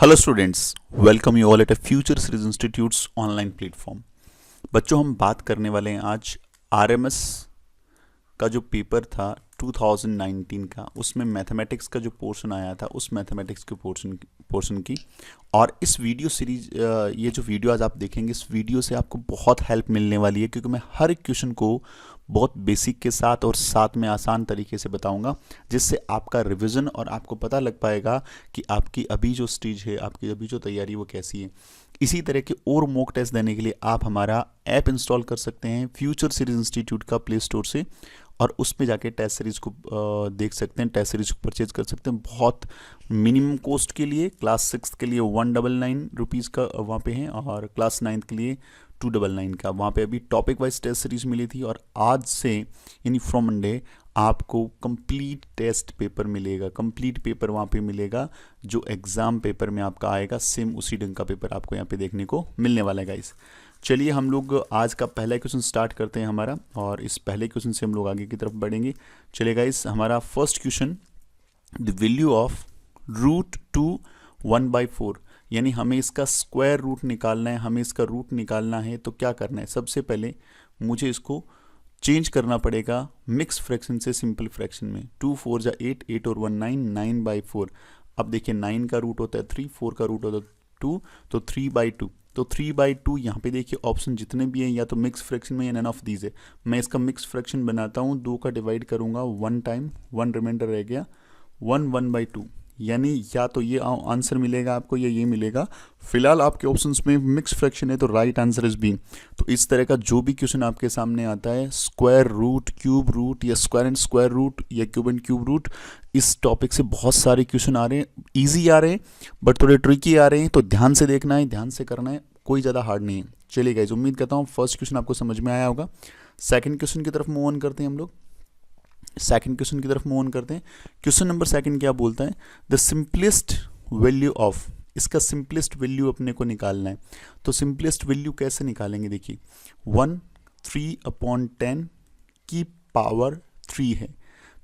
Hello students, welcome you all at a future series institutes online platform. बच्चों, हम बात करने वाले हैं आज आरएमएस का जो पेपर था 2019 का, उसमें मैथमेटिक्स का जो पोर्शन आया था उस मैथमेटिक्स के पोर्शन की। और इस वीडियो सीरीज ये जो वीडियो आज आप देखेंगे, इस वीडियो से आपको बहुत हेल्प मिलने वाली है, क्योंकि मैं हर एक क्वेश्चन को बहुत बेसिक के साथ और साथ में आसान तरीके से बताऊंगा, जिससे आपका रिवीजन और आपको पता लग पाएगा कि आपकी अभी जो स्टेज है, आपकी अभी जो तैयारी वो कैसी है। इसी तरह के और मॉक टेस्ट देने के लिए आप हमारा ऐप इंस्टॉल कर सकते हैं फ्यूचर सीरीज इंस्टीट्यूट का प्ले स्टोर से, और उस पे जाके टेस्ट सीरीज को देख सकते हैं, टेस्ट सीरीज को परचेज कर सकते हैं बहुत मिनिमम कॉस्ट के लिए। क्लास 6 के लिए 199 रुपीज़ का वहाँ पे है, और क्लास 9 के लिए 299 का। वहाँ पे अभी टॉपिक वाइज टेस्ट सीरीज मिली थी, और आज से यानी फ्रॉम मंडे आपको कंप्लीट टेस्ट पेपर मिलेगा, कंप्लीट पेपर वहाँ पे मिलेगा जो एग्ज़ाम पेपर में आपका आएगा। सेम उसी ढंग का पेपर आपको यहाँ पे देखने को मिलने वाला है गाइस। चलिए हम लोग आज का पहला क्वेश्चन स्टार्ट करते हैं हमारा, और इस पहले क्वेश्चन से हम लोग आगे की तरफ बढ़ेंगे। चलिए गाइस, हमारा first question, the value of √2 1/4, यानी हमें इसका स्क्वायर रूट निकालना है, हमें इसका रूट निकालना है। तो क्या करना है, सबसे पहले मुझे इसको चेंज करना पड़ेगा मिक्स फ्रैक्शन से सिंपल फ्रैक्शन में। 2 4 जा 8, 8 और 1 9, 9/4। अब देखिए 9 का रूट होता है 3, 4 का रूट होता है 2, तो 3/2। तो 3/2 यहाँ पे देखिए ऑप्शन जितने भी हैं या तो मिक्स फ्रैक्शन में या नन ऑफ दीज है। मैं इसका मिक्स फ्रैक्शन बनाता हूँ, 2 का डिवाइड करूँगा 1 टाइम, 1 रिमाइंडर रह गया, 1/2, यानी या तो ये आंसर मिलेगा आपको या ये मिलेगा। फिलहाल आपके ऑप्शंस में मिक्स फ्रैक्शन है, तो राइट आंसर इज बी। तो इस तरह का जो भी क्वेश्चन आपके सामने आता है, स्क्वायर रूट, क्यूब रूट, या स्क्वायर एंड स्क्वायर रूट, या क्यूब एंड क्यूब रूट, इस टॉपिक से बहुत सारे क्वेश्चन आ रहे हैं। ईजी आ रहे हैं बट थोड़े ट्रिकी आ रहे हैं, तो ध्यान से देखना है, ध्यान से करना है, कोई ज़्यादा हार्ड नहीं है। चलिए गाइस, उम्मीद करता हूँ फर्स्ट क्वेश्चन आपको समझ में आया होगा। सेकंड क्वेश्चन की तरफ मूव ऑन करते हैं हम लोग। सेकंड क्वेश्चन की तरफ मूव ऑन करते हैं। क्वेश्चन नंबर सेकंड क्या बोलता है, द सिंपलेस्ट वैल्यू ऑफ, इसका सिंपलेस्ट वैल्यू अपने को निकालना है। तो सिंपलेस्ट वैल्यू कैसे निकालेंगे, देखिए 1 3/10 की पावर 3 है।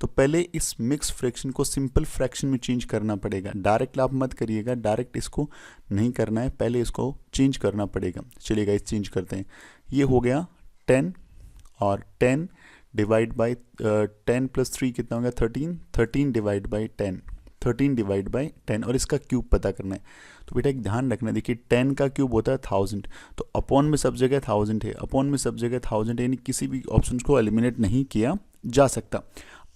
तो पहले इस मिक्स फ्रैक्शन को सिंपल फ्रैक्शन में चेंज करना पड़ेगा। डायरेक्ट आप मत करिएगा, डायरेक्ट इसको नहीं करना है, पहले इसको चेंज करना पड़ेगा। चलिए गाइस, चेंज करते हैं। ये हो गया 10, और 10 डिवाइड बाई 10 + 3 कितना हो गया 13, 13 डिवाइड बाई 10, 13 डिवाइड बाई 10, और इसका क्यूब पता करना है। तो बेटा एक ध्यान रखना, देखिए 10 का क्यूब होता है 1000, तो अपॉन में सब जगह 1000 है, अपॉन में सब जगह 1000 है, यानी किसी भी ऑप्शन को एलिमिनेट नहीं किया जा सकता।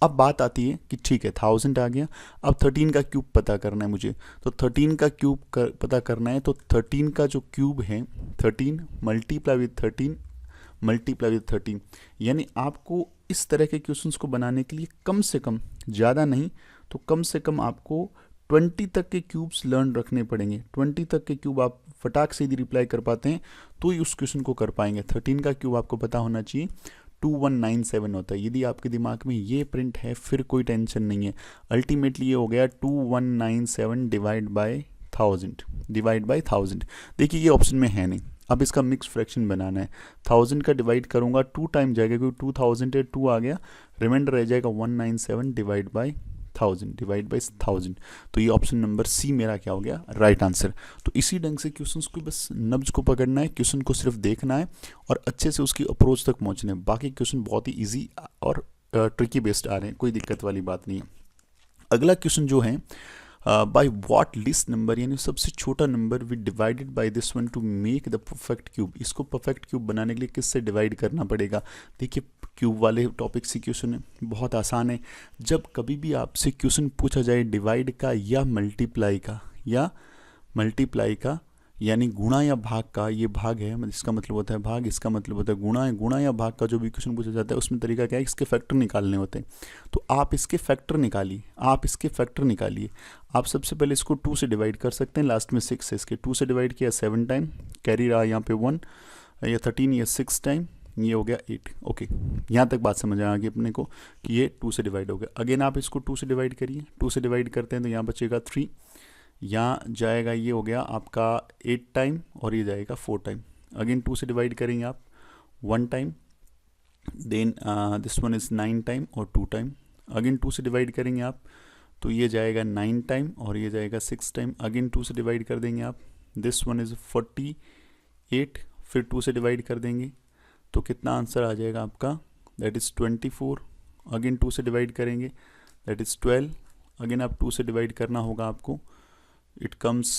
अब बात आती है कि ठीक है 1000 आ गया, अब 13 का क्यूब पता करना है मुझे। तो 13 का क्यूब पता करना है, तो 13 का जो क्यूब है 13 मल्टीप्लाई विथ 13 मल्टीप्लाई विथ 13, यानी आपको इस तरह के क्वेश्चंस को बनाने के लिए कम से कम, ज़्यादा नहीं तो कम से कम आपको 20 तक के क्यूब्स लर्न रखने पड़ेंगे। 20 तक के क्यूब आप फटाक से यदि रिप्लाई कर पाते हैं तो ही उस क्वेश्चन को कर पाएंगे। 13 का क्यूब आपको पता होना चाहिए 2197 होता है। यदि आपके दिमाग में ये प्रिंट है फिर कोई टेंशन नहीं है। अल्टीमेटली ये हो गया 2197 डिवाइड बाय 1000। देखिए ये ऑप्शन में है नहीं। अब इसका मिक्स फ्रैक्शन बनाना है। 1000 का डिवाइड करूंगा 2 टाइम जाएगा, क्योंकि 2000 है, 2 आ गया, रिमाइंडर रह जाएगा 197 डिवाइड बाई 1000। तो ये ऑप्शन नंबर सी मेरा क्या हो गया, राइट आंसर। तो इसी ढंग से क्वेश्चंस को बस नब्ज को पकड़ना है, क्वेश्चन को सिर्फ देखना है और अच्छे से उसकी अप्रोच तक पहुंचना है। बाकी क्वेश्चन बहुत ही ईजी और ट्रिकी बेस्ड आ रहे हैं, कोई दिक्कत वाली बात नहीं है। अगला क्वेश्चन जो है, बाय व्हाट लीस्ट नंबर, यानी सबसे छोटा number we divided by this one to make the perfect cube. इसको परफेक्ट क्यूब बनाने के लिए किससे डिवाइड करना पड़ेगा। देखिए क्यूब वाले टॉपिक से क्वेश्चन है, बहुत आसान है। जब कभी भी आपसे क्वेश्चन पूछा जाए डिवाइड का या मल्टीप्लाई का यानी गुणा या भाग का, ये भाग है, इसका मतलब होता है भाग, इसका मतलब होता है गुणा है। गुणा या भाग का जो भी क्वेश्चन पूछा जाता है उसमें तरीका क्या है, इसके फैक्टर निकालने होते हैं। तो आप इसके फैक्टर निकालिए। आप सबसे पहले इसको 2 से डिवाइड कर सकते हैं, लास्ट में 6 है, इसके 2 से डिवाइड किया 7 टाइम, कैरी रहा यहाँ पे 1 या 13 या 6 टाइम, ये हो गया 8। ओके, यहाँ तक बात समझ आ गई अपने को कि ये 2 से डिवाइड हो गया। अगेन आप इसको 2 से डिवाइड करिए, 2 से डिवाइड करते हैं तो यहाँ बचेगा 3, यहाँ जाएगा, ये हो गया आपका 8 टाइम, और ये जाएगा 4 टाइम। अगेन 2 से डिवाइड करेंगे आप 1 time, then this one is 9 time और 2 टाइम। अगेन 2 से डिवाइड करेंगे आप तो ये जाएगा 9 टाइम और ये जाएगा 6 टाइम। अगेन 2 से डिवाइड कर देंगे आप, दिस वन इज़ 48, फिर 2 से डिवाइड कर देंगे तो कितना आंसर आ जाएगा आपका, दैट इज़ 24। अगेन 2 से डिवाइड करेंगे, दैट इज़ 12। अगेन आप 2 से डिवाइड करना होगा आपको, इट कम्स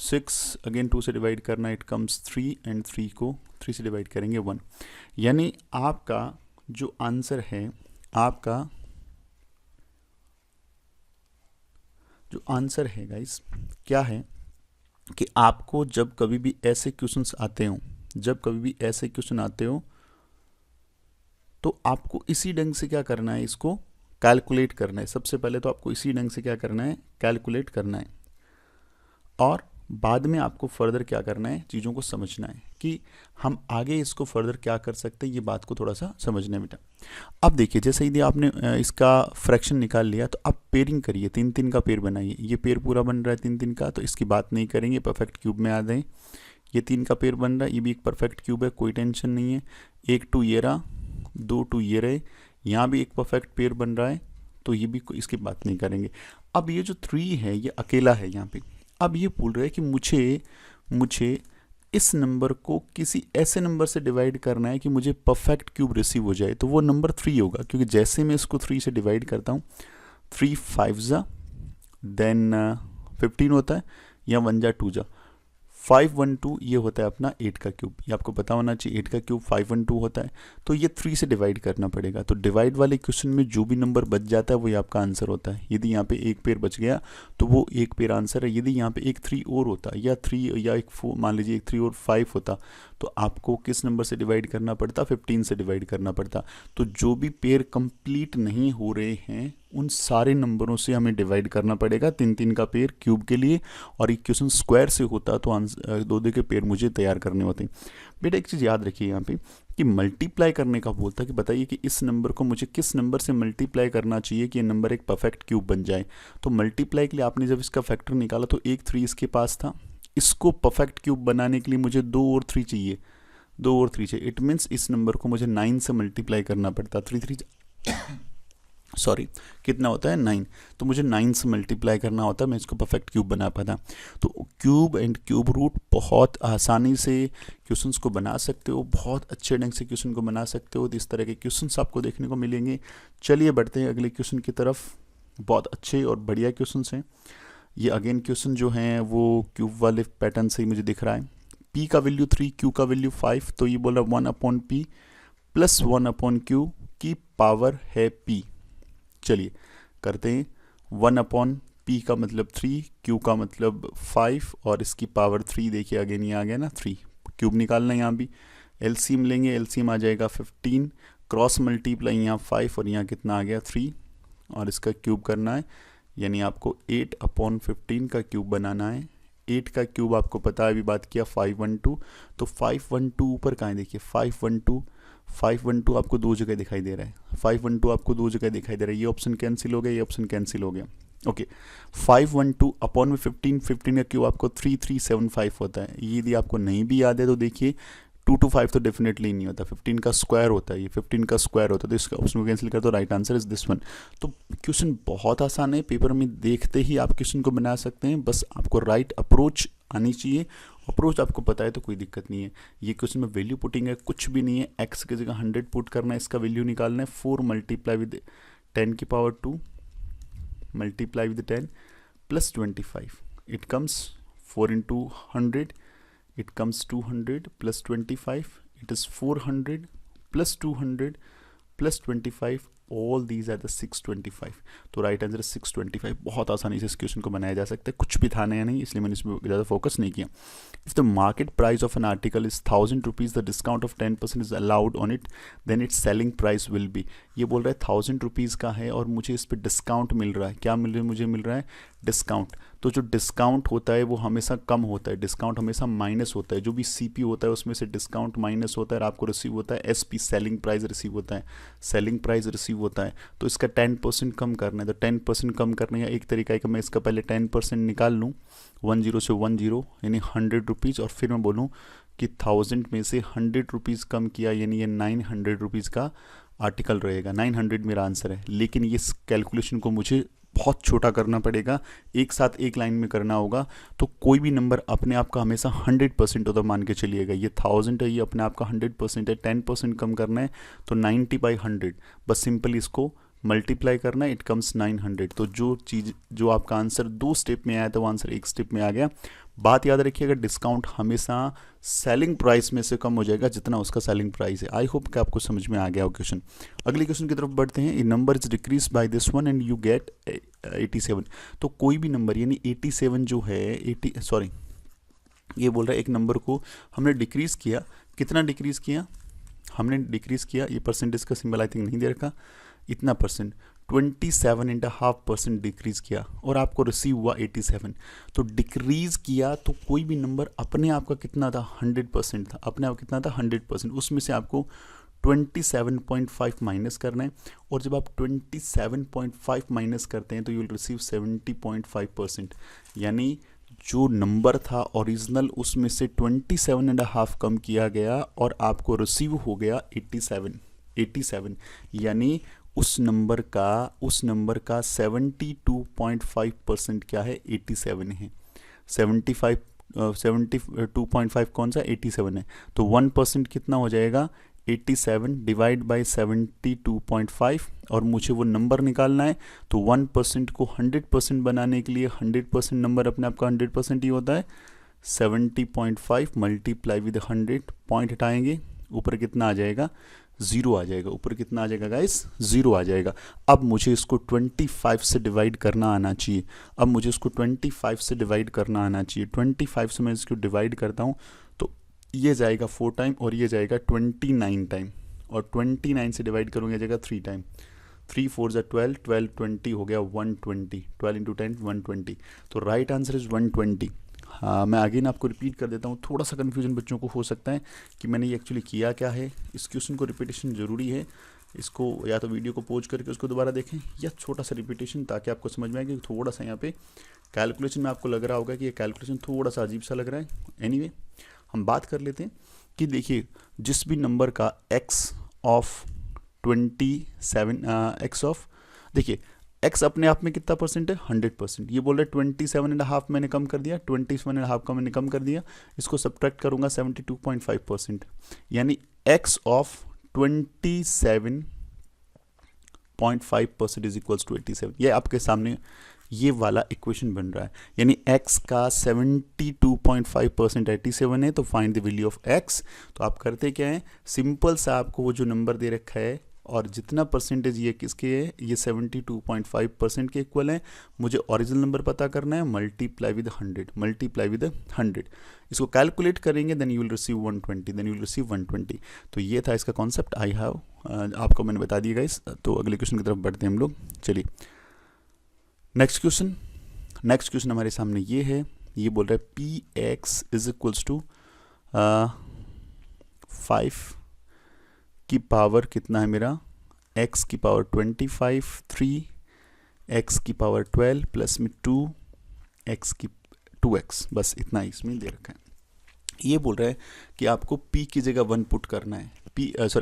6। अगेन 2 से डिवाइड करना, इट कम्स 3 एंड 3 को 3 से डिवाइड करेंगे 1। यानी आपका जो आंसर है, आपका जो आंसर है गाइस क्या है कि आपको जब कभी भी ऐसे क्वेश्चंस आते हो, जब कभी भी ऐसे क्वेश्चन आते हो तो आपको इसी ढंग से क्या करना है, इसको कैलकुलेट करना है। सबसे पहले तो आपको इसी ढंग से क्या करना है, कैलकुलेट करना है, और बाद में आपको फर्दर क्या करना है, चीज़ों को समझना है कि हम आगे इसको फर्दर क्या कर सकते हैं। ये बात को थोड़ा सा समझना है बेटा। अब देखिए, जैसे यदि आपने इसका फ्रैक्शन निकाल लिया तो आप पेयरिंग करिए, 3-3 का पेयर बनाइए। ये पेयर पूरा बन रहा है 3-3 का, तो इसकी बात नहीं करेंगे, परफेक्ट क्यूब में आ जाए। ये 3 का पेयर बन रहा है, ये भी एक परफेक्ट क्यूब है, कोई टेंशन नहीं है। 1 2 ये रहा, 2 2 ये रहे, यहाँ भी एक परफेक्ट पेयर बन रहा है, तो ये भी इसकी बात नहीं करेंगे। अब ये जो 3 है ये अकेला है यहाँ पे। अब ये बोल रहा है कि मुझे इस नंबर को किसी ऐसे नंबर से डिवाइड करना है कि मुझे परफेक्ट क्यूब रिसीव हो जाए, तो वो नंबर 3 होगा, क्योंकि जैसे मैं इसको 3 से डिवाइड करता हूँ, 3 5 जा, देन 15 होता है, या 1 जा 2 जा, 512 ये होता है अपना 8 का क्यूब। ये आपको पता होना चाहिए, 8 का क्यूब 512 होता है। तो ये 3 से डिवाइड करना पड़ेगा। तो डिवाइड वाले क्वेश्चन में जो भी नंबर बच जाता है वो ये आपका आंसर होता है। यदि यहाँ पे एक पेयर बच गया तो वो एक पेयर आंसर है। यदि यहाँ पे एक 3 और होता, या 3 या एक 4, मान लीजिए एक 3 और 5 होता, तो आपको किस नंबर से डिवाइड करना पड़ता, 15 से डिवाइड करना पड़ता। तो जो भी पेयर कंप्लीट नहीं हो रहे हैं उन सारे नंबरों से हमें डिवाइड करना पड़ेगा 3-3 का पेयर क्यूब के लिए। और एक क्वेश्चन स्क्वायर से होता तो आंसर 2-2 के पेयर मुझे तैयार करने होते। बेटा एक चीज़ याद रखिए यहाँ पे कि मल्टीप्लाई करने का बोलता है कि बताइए कि इस नंबर को मुझे किस नंबर से मल्टीप्लाई करना चाहिए कि ये नंबर एक परफेक्ट क्यूब बन जाए। तो मल्टीप्लाई के लिए आपने जब इसका फैक्टर निकाला तो एक 3 इसके पास था। इसको परफेक्ट क्यूब बनाने के लिए मुझे 2 और 3 चाहिए, 2 और 3 चाहिए। इट मीन्स इस नंबर को मुझे 9 से मल्टीप्लाई करना पड़ता। 3 सॉरी कितना होता है 9, तो मुझे 9 से मल्टीप्लाई करना होता है, मैं इसको परफेक्ट क्यूब बना पाता। तो क्यूब एंड क्यूब रूट बहुत आसानी से क्वेश्चंस को बना सकते हो, बहुत अच्छे ढंग से क्वेश्चन को बना सकते हो। तो इस तरह के क्वेश्चंस आपको देखने को मिलेंगे। चलिए बढ़ते हैं अगले क्वेश्चन की तरफ। बहुत अच्छे और बढ़िया क्वेश्चंस हैं ये। अगेन क्वेश्चन जो हैं वो क्यूब वाले पैटर्न से ही मुझे दिख रहा है। p का वैल्यू 3, q का वैल्यू 5, तो ये बोल रहा है 1/p प्लस 1/q की पावर है p। चलिए करते हैं। 1/p का मतलब 3, q का मतलब 5 और इसकी पावर 3। देखिए अगेन ये आ गया ना 3, क्यूब निकालना है यहाँ भी। एलसीएम लेंगे, एलसीएम आ जाएगा 15, क्रॉस मल्टीप्लाई यहाँ 5 और यहाँ कितना आ गया 3, और इसका क्यूब करना है। यानी आपको 8/15 का क्यूब बनाना है। 8 का क्यूब आपको पता है, अभी बात किया 512, तो 512 ऊपर कहाँ है देखिए 512 आपको 2 जगह दिखाई दे रहा है। 512 आपको 2 जगह दिखाई दे रहा है। ये ऑप्शन कैंसिल हो गया, ये ऑप्शन कैंसिल हो गया। ओके 512 अपॉन में 15 का क्यूब आपको 3375 होता है। ये यदि आपको नहीं भी याद है तो देखिए 2 to 5 तो डेफिनेटली नहीं होता, 15 का स्क्वायर होता है, ये 15 का स्क्वायर होता है। तो इसका ऑप्शन को कैंसिल कर दो, right answer is this one. तो क्वेश्चन बहुत आसान है, पेपर में देखते ही आप क्वेश्चन को बना सकते हैं, बस आपको राइट अप्रोच आनी चाहिए। अप्रोच आपको पता है तो कोई दिक्कत नहीं है। ये क्वेश्चन में वैल्यू पुटिंग है, कुछ भी नहीं है। एक्स की जगह 100 पुट करना है, इसका वैल्यू निकालना है। 4 मल्टीप्लाई विद 10 की power 2 multiply with 10 plus 25, it comes 4 into 100, it comes 200 plus 25, it is 400 plus 200 plus 25, all these are the 625। तो राइट आंसर 625। बहुत आसानी से इस क्वेश्चन को बनाया जा सकता है, कुछ भी था नया नहीं, इसलिए मैंने इसमें ज़्यादा फोकस नहीं किया। If the market price of an article is 1000 rupees, the discount of 10% is allowed on it, then it's selling price will be. ये बोल रहा है 1000 रुपीज़ का है और मुझे इस पर डिस्काउंट मिल रहा है। क्या मिल रहा है मुझे? मिल रहा है डिस्काउंट। तो जो डिस्काउंट होता है वो हमेशा कम होता है, डिस्काउंट हमेशा माइनस होता है। जो भी सीपी होता है उसमें से डिस्काउंट माइनस होता है और आपको रिसीव होता है एसपी, सेलिंग प्राइस रिसीव होता है, सेलिंग प्राइस रिसीव होता है। तो इसका 10% कम करना है, तो 10% कम करने का एक तरीका है कि मैं इसका पहले 10% निकाल लूँ, 10 से 10 यानी 100 रुपीज़, और फिर मैं बोलूँ कि 1000 में से 100 रुपीज़ कम किया, यानी ये 900 रुपीज़ का आर्टिकल रहेगा। 900 मेरा आंसर है, लेकिन ये कैलकुलेशन को मुझे बहुत छोटा करना पड़ेगा, एक साथ एक लाइन में करना होगा। तो कोई भी नंबर अपने आप का हमेशा 100% होता मान के चलिएगा। ये 1000 है, ये अपने आप का 100% है। 10% कम करना है तो 90/100, बस सिंपली इसको मल्टीप्लाई करना है, इट कम्स 900। तो जो आपका आंसर 2 स्टेप में आया था वो आंसर 1 स्टेप में आ गया। बात याद रखिएगा, डिस्काउंट हमेशा सेलिंग प्राइस में से कम हो जाएगा जितना उसका सेलिंग प्राइस है। आई होप कि आपको समझ में आ गया हो क्वेश्चन। अगले क्वेश्चन की तरफ बढ़ते हैं। A number is decrease by this one and you get 87। तो कोई भी नंबर यानी 87 जो है ये बोल रहा है एक नंबर को हमने डिक्रीज किया। कितना डिक्रीज किया? हमने डिक्रीज किया, ये परसेंटेज का सिंबल आई थिंक नहीं दे रखा, इतना परसेंट 27.5% डिक्रीज किया और आपको रिसीव हुआ 87। तो डिक्रीज किया तो कोई भी नंबर अपने आप का कितना था? 100% था। अपने आप कितना था? 100%। उसमें से आपको 27.5 माइनस करना है और जब आप 27.5 माइनस करते हैं तो यू विल रिसीव 70.5%। यानी जो नंबर था ओरिजिनल उसमें से 27.5 कम किया गया और आपको रिसीव हो गया 87। यानी उस नंबर का 72.5% क्या है? 87 है। 72.5 कौन सा? 87 है। तो 1% कितना हो जाएगा? 87 डिवाइड बाई 72.5 और मुझे वो नंबर निकालना है। तो 1% को 100% बनाने के लिए 100% नंबर अपने आप का 100% ही होता है। 70.5 मल्टीप्लाई विद 100, पॉइंट हटाएंगे, ऊपर कितना आ जाएगा? 0 आ जाएगा। ऊपर कितना आ जाएगा गाइस? 0 आ जाएगा। अब मुझे इसको 25 से डिवाइड करना आना चाहिए। 25 से मैं इसको डिवाइड करता हूँ तो ये जाएगा 4 टाइम और ये जाएगा 29 टाइम, और 29 से डिवाइड करूँगा जाएगा 3 टाइम। 3 4 ज़ा 12, 12 20 हो गया 120। 12 × 10 120। तो राइट आंसर इज़ 120। हाँ, मैं अगेन आपको रिपीट कर देता हूँ, थोड़ा सा कन्फ्यूजन बच्चों को हो सकता है कि मैंने ये एक्चुअली किया क्या है। इस क्वेश्चन को रिपीटेशन ज़रूरी है। इसको या तो वीडियो को पॉज करके उसको दोबारा देखें या छोटा सा रिपीटेशन, ताकि आपको समझ में आए कि थोड़ा सा यहाँ पे कैलकुलेशन में आपको लग रहा होगा कि ये कैलकुलेशन थोड़ा सा अजीब सा लग रहा है। एनीवे, हम बात कर लेते हैं कि देखिए जिस भी नंबर का x ऑफ 27 देखिए x अपने आप में कितना परसेंट है? 100%। ये बोल रहे 27.5 मैंने कम कर दिया, 27.5 का मैंने कम कर दिया, इसको सब्ट्रैक्ट करूंगा 72.5%, यानी x of 27.5% is equals to 87। ये आपके सामने ये वाला इक्वेशन बन रहा है। यानी x का 72.5% 87 है, तो find the value of x। तो आप करते क्या है, सिंपल सा आपको वो जो नंबर दे रखा है और जितना परसेंटेज ये किसके है, ये 72.5% के इक्वल है। मुझे ओरिजिनल नंबर पता करना है, मल्टीप्लाई विद 100। इसको कैलकुलेट करेंगे, देन यू विल रिसीव 120। तो ये था इसका कॉन्सेप्ट। आई हैव आपको मैंने बता दिया गाइस। तो अगले क्वेश्चन की तरफ बढ़ते हैं हम लोग। चलिए नेक्स्ट क्वेश्चन हमारे सामने ये है। ये बोल रहा है px इज इक्वल्स टू 5 की पावर कितना है मेरा, x की पावर 25, 3 x की पावर 12 प्लस में 2x, बस इतना ही इसमें दे रखा है। ये बोल रहा है कि आपको p की जगह 1 पुट करना है,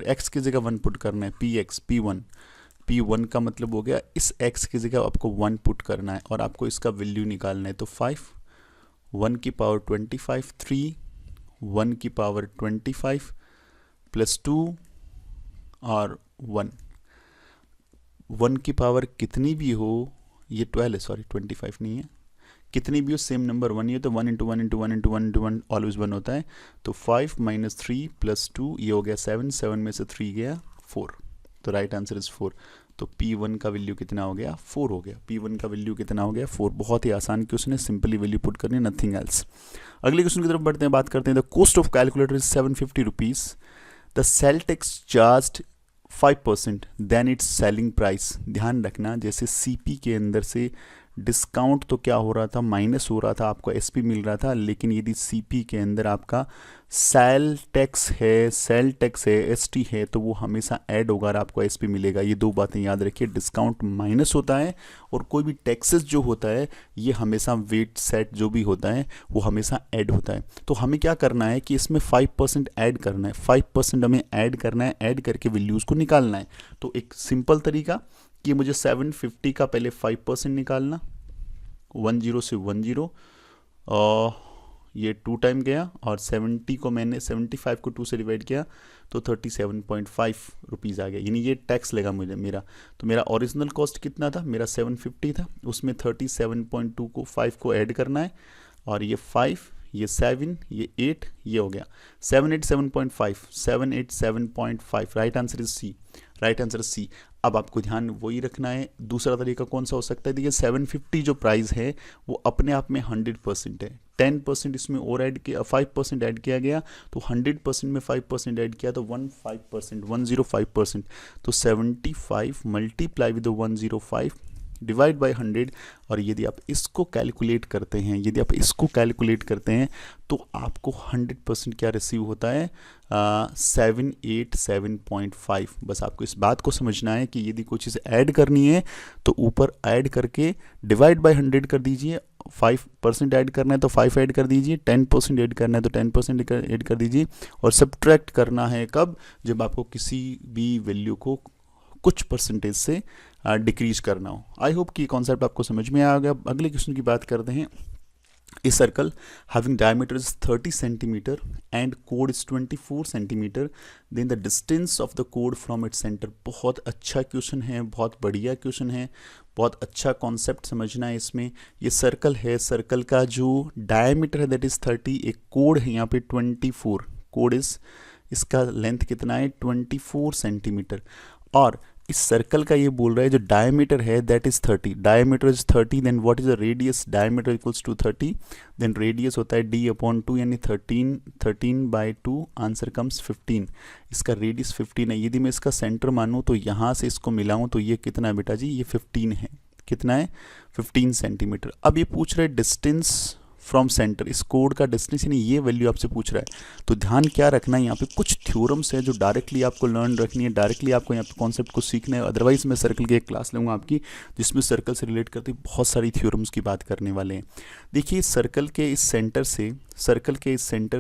x की जगह 1 पुट करना है, p1 का मतलब हो गया इस x की जगह आपको 1 पुट करना है और आपको इसका वैल्यू निकालना है। तो 5 1 की पावर 25, 3 1 की पावर 25 प्लस 2 और 1 की पावर कितनी भी हो, ये 12 है, सॉरी 25 नहीं है, कितनी भी हो सेम नंबर 1 ही है, तो 1 × 1 × 1 × 1 × 1 ऑलवेज 1 होता है। तो 5 - 3 + 2 ये हो गया 7, 7 में से 3 गया 4, तो राइट आंसर इज 4। तो P1 का वैल्यू कितना हो गया, 4 हो गया। P1 का वैल्यू कितना हो गया, 4। बहुत ही आसान क्वेश्चन है, सिंपली वैल्यू पुट करनी, नथिंग एल्स। अगले क्वेश्चन की तरफ बढ़ते हैं, बात करते हैं। The cost of calculator is 750 rupees, the sale tax charged 5% then it's selling price. ध्यान रखना, जैसे सीपी के अंदर से डिस्काउंट तो क्या हो रहा था, माइनस हो रहा था, आपको एसपी मिल रहा था, लेकिन यदि सीपी के अंदर आपका सेल टैक्स है, एसटी है, तो वो हमेशा ऐड होगा और आपको एसपी मिलेगा। ये दो बातें याद रखिए, डिस्काउंट माइनस होता है और कोई भी टैक्सेस जो होता है ये हमेशा वेट सेट जो भी होता है वो हमेशा ऐड होता है। तो हमें क्या करना है कि इसमें 5% ऐड करना है, 5% हमें ऐड करना है, ऐड करके वैल्यूज़ को निकालना है। तो एक सिंपल तरीका कि मुझे 750 का पहले 5% निकालना, 10 से 10, और ये 2 टाइम गया, और 70 को मैंने 75 को 2 से डिवाइड किया तो 37.5 रुपीज़ आ गया, यानी ये टैक्स लगा मुझे मेरा। तो मेरा ओरिजिनल कॉस्ट कितना था, मेरा 750 था, उसमें 37.2 को 5 को ऐड करना है, और ये 5, ये 7, ये 8, ये हो गया 787.5, 787.5। Right answer is C, right answer C. अब आपको ध्यान वही रखना है। दूसरा तरीका कौन सा हो सकता है, देखिए 750 जो प्राइस है वो अपने आप में 100% है, 10% इसमें और ऐड किया, 5% ऐड किया गया, तो 100% में 5% ऐड किया तो 105%, तो 75 मल्टीप्लाई विद 105 डिवाइड बाई 100, और यदि आप इसको कैलकुलेट करते हैं, तो आपको 100% क्या रिसीव होता है, 787.5। बस आपको इस बात को समझना है कि यदि कोई चीज़ ऐड करनी है तो ऊपर ऐड करके डिवाइड बाई 100 कर दीजिए, 5% ऐड करना है तो 5 ऐड कर दीजिए, 10% ऐड करना है तो 10% ऐड कर दीजिए, और सब्ट्रैक्ट करना है कब, जब आपको किसी भी वैल्यू को कुछ परसेंटेज से डिक्रीज करना हो। आई होप कि कॉन्सेप्ट आपको समझ में आ गया। अगले क्वेश्चन की बात करते हैं। A circle having diameter is 30 centimeter and chord is 24 centimeter, then the distance of the chord from its center। बहुत अच्छा क्वेश्चन है, बहुत बढ़िया क्वेश्चन है, बहुत अच्छा कॉन्सेप्ट समझना है इसमें। ये सर्कल है, सर्कल का जो डायमीटर है दैट इज 30, एक कोड है यहाँ पे 24, कोड इज, इसका लेंथ कितना है 24 सेंटीमीटर, और इस सर्कल का ये बोल रहा है जो डायमीटर है that is 30, diameter is 30, then what is the radius, diameter equals to 30, then radius होता है d/2 यानी 13/2, आंसर कम्स 15। इसका रेडियस 15 है। यदि मैं इसका सेंटर मानूँ तो यहाँ से इसको मिलाऊँ तो ये कितना है बेटा जी, ये 15 है, कितना है 15 सेंटीमीटर। अब ये पूछ रहा है डिस्टेंस फ्रॉम सेंटर, इस कोड का डिस्टेंस यानी ये वैल्यू आपसे पूछ रहा है। तो ध्यान क्या रखना है, यहाँ पे कुछ थ्योरम्स है जो डायरेक्टली आपको लर्न रखनी है, डायरेक्टली आपको यहाँ पे कॉन्सेप्ट को सीखना है। अदरवाइज मैं सर्कल की एक क्लास लूँगा आपकी जिसमें सर्कल से रिलेट करते बहुत सारी थ्योरम्स की बात करने वाले हैं। देखिए सर्कल के इस सेंटर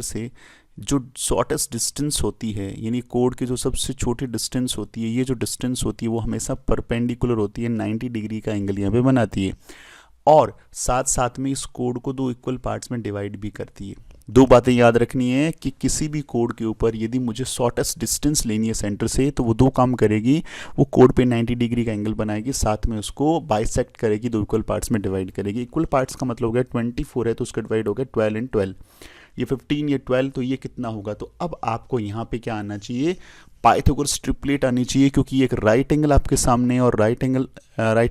से जो शॉर्टेस्ट डिस्टेंस होती है, यानी कोड की जो सबसे छोटी डिस्टेंस होती है, ये जो डिस्टेंस होती है वो हमेशा परपेंडिकुलर होती है, 90 डिग्री का एंगल यहाँ पे बनाती है, और साथ साथ में इस कोड को 2 इक्वल पार्ट्स में डिवाइड भी करती है। 2 बातें याद रखनी है कि किसी भी कोड के ऊपर यदि मुझे शॉर्टेस्ट डिस्टेंस लेनी है सेंटर से तो वो 2 काम करेगी, वो कोड पे 90 डिग्री का एंगल बनाएगी, साथ में उसको बाइसेक्ट करेगी, 2 इक्वल पार्ट्स में डिवाइड करेगी। इक्वल पार्ट्स का मतलब हो गया 24 है तो उसका डिवाइड हो गया 12 एंड 12, ये 15, ये 12, तो ये कितना होगा। तो अब आपको यहाँ पे क्या आना चाहिए, पाइथागोरस ट्रिपलेट आनी चाहिए, क्योंकि एक राइट एंगल आपके सामने, और राइट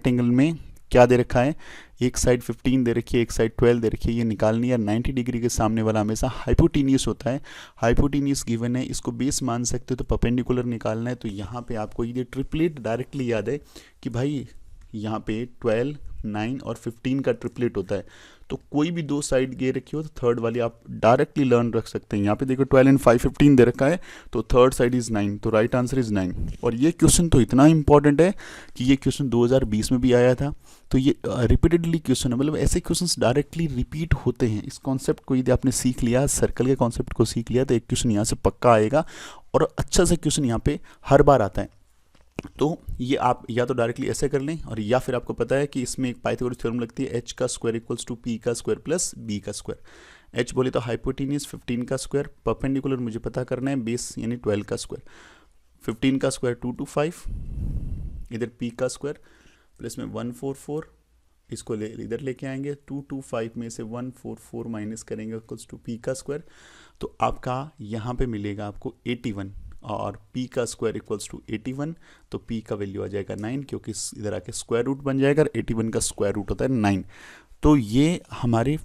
एंगल में क्या दे रखा है, एक साइड 15 दे रखी है, एक साइड 12 दे रखी है, ये निकालनी है। 90 डिग्री के सामने वाला हमेशा हाइपोटेनियस होता है, हाइपोटेनियस गिवन है, इसको बेस मान सकते हो, तो परपेंडिकुलर निकालना है। तो यहाँ पे आपको ये ट्रिपलेट डायरेक्टली याद है कि भाई यहाँ पे 12, 9 और 15 का ट्रिपलेट होता है, तो कोई भी 2 साइड दे रखी हो तो थर्ड वाली आप डायरेक्टली लर्न रख सकते हैं। यहाँ पे देखो 12 एंड 5 15 दे रखा है, तो थर्ड साइड इज 9, तो राइट आंसर इज 9। और ये क्वेश्चन तो इतना इंपॉर्टेंट है कि ये क्वेश्चन 2020 में भी आया था, तो ये रिपीटेडली क्वेश्चन है, मतलब ऐसे क्वेश्चन डायरेक्टली रिपीट होते हैं। इस कॉन्सेप्ट को यदि आपने सीख लिया, सर्कल के कॉन्सेप्ट को सीख लिया, तो एक क्वेश्चन यहाँ से पक्का आएगा, और अच्छा सा क्वेश्चन यहाँ पे हर बार आता है। तो ये आप या तो डायरेक्टली ऐसे कर लें, और या फिर आपको पता है कि इसमें एक पाइथागोरस थ्योरम लगती है, h का स्क्वायर इक्वल्स टू p का स्क्वायर प्लस b का स्क्वायर। h बोले तो हाइपोटेनियस 15 का स्क्वायर, परपेंडिकुलर मुझे पता करना है बेस यानी 12 का स्क्वायर, 15 का स्क्वायर 2 to 5, इधर p का स्क्वायर प्लस में 144, इसको इधर लेके आएंगे, 2 to 5 में से 144 माइनस करेंगे इक्वल्स टू p का स्क्वायर, तो आपका यहाँ पे मिलेगा आपको 81, और p का स्क्वायर इक्वल्स टू 81, तो p का वैल्यू आ जाएगा 9, क्योंकि इधर आके स्क्वायर रूट बन जाएगा, 81 का स्क्वायर रूट होता है 9। तो ये हमारे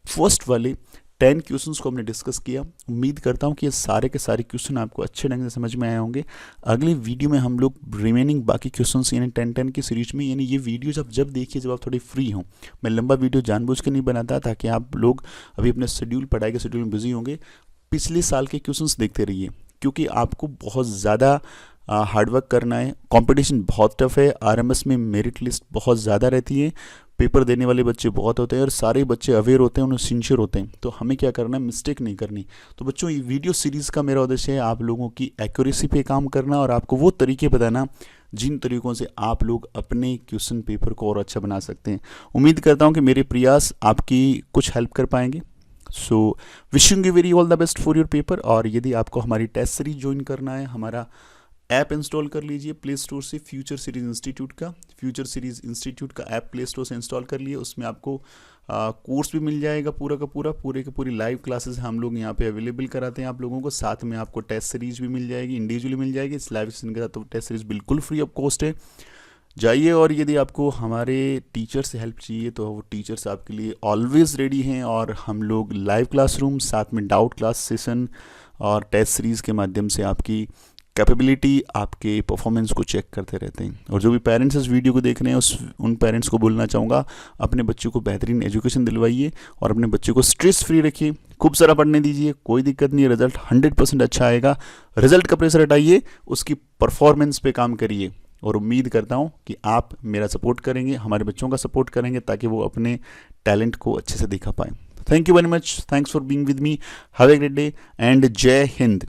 फर्स्ट वाले 10 क्वेश्चंस को हमने डिस्कस किया। उम्मीद करता हूँ कि ये सारे के सारे क्वेश्चन आपको अच्छे ढंग से समझ में आए होंगे। अगली वीडियो में हम लोग रिमेनिंग बाकी क्वेश्चंस यानी 10 की सीरीज में, यानी ये वीडियो जब देखिए जब आप थोड़ी फ्री हों। मैं लंबा वीडियो जानबूझ के नहीं बनाता ताकि आप लोग अभी अपने शेड्यूल, पढ़ाई के शेड्यूल में बिजी होंगे, पिछले साल के क्वेश्चंस देखते रहिए, क्योंकि आपको बहुत ज़्यादा हार्डवर्क करना है। कंपटीशन बहुत टफ है, आरएमएस में मेरिट लिस्ट बहुत ज़्यादा रहती है, पेपर देने वाले बच्चे बहुत होते हैं, और सारे बच्चे अवेयर होते हैं, उन्हें सिंसियर होते हैं। तो हमें क्या करना है, मिस्टेक नहीं करनी। तो बच्चों, ये वीडियो सीरीज़ का मेरा उद्देश्य है आप लोगों की एक्यूरेसी पे काम करना, और आपको वो तरीके बताना जिन तरीक़ों से आप लोग अपने क्वेश्चन पेपर को और अच्छा बना सकते हैं। उम्मीद करता हूं कि मेरे प्रयास आपकी कुछ हेल्प कर पाएंगे। So wishing you very all the best for your paper. और यदि आपको हमारी टेस्ट सीरीज ज्वाइन करना है, हमारा ऐप इंस्टॉल कर लीजिए प्ले स्टोर से, फ्यूचर सीरीज इंस्टीट्यूट का ऐप प्ले स्टोर से इंस्टॉल कर लिए। उसमें आपको कोर्स भी मिल जाएगा पूरा का पूरा, पूरे के पूरी लाइव क्लासेस हम लोग यहाँ पे अवेलेबल कराते हैं आप लोगों को। साथ में आपको टेस्ट सीरीज भी मिल जाएगी, इंडिविजुअली मिल जाएगी। इस लाइव सेशन के साथ तो टेस्ट सीरीज बिल्कुल फ्री ऑफ कॉस्ट है। जाइए, और यदि आपको हमारे टीचर से हेल्प चाहिए तो वो टीचर्स आपके लिए ऑलवेज रेडी हैं। और हम लोग लाइव क्लासरूम, साथ में डाउट क्लास सेशन और टेस्ट सीरीज़ के माध्यम से आपकी कैपेबिलिटी, आपके परफॉर्मेंस को चेक करते रहते हैं। और जो भी पेरेंट्स इस वीडियो को देख रहे हैं उन पेरेंट्स को बोलना चाहूँगा, अपने बच्चों को बेहतरीन एजुकेशन दिलवाइए और अपने बच्चों को स्ट्रेस फ्री रखिए। खूब सारा पढ़ने दीजिए, कोई दिक्कत नहीं है, रिजल्ट 100% अच्छा आएगा। रिजल्ट का प्रेशर हटाइए, उसकी परफॉर्मेंस पे काम करिए। और उम्मीद करता हूँ कि आप मेरा सपोर्ट करेंगे, हमारे बच्चों का सपोर्ट करेंगे, ताकि वो अपने टैलेंट को अच्छे से दिखा पाएँ। Thank you very much, thanks for being with me, have a great day and जय हिंद।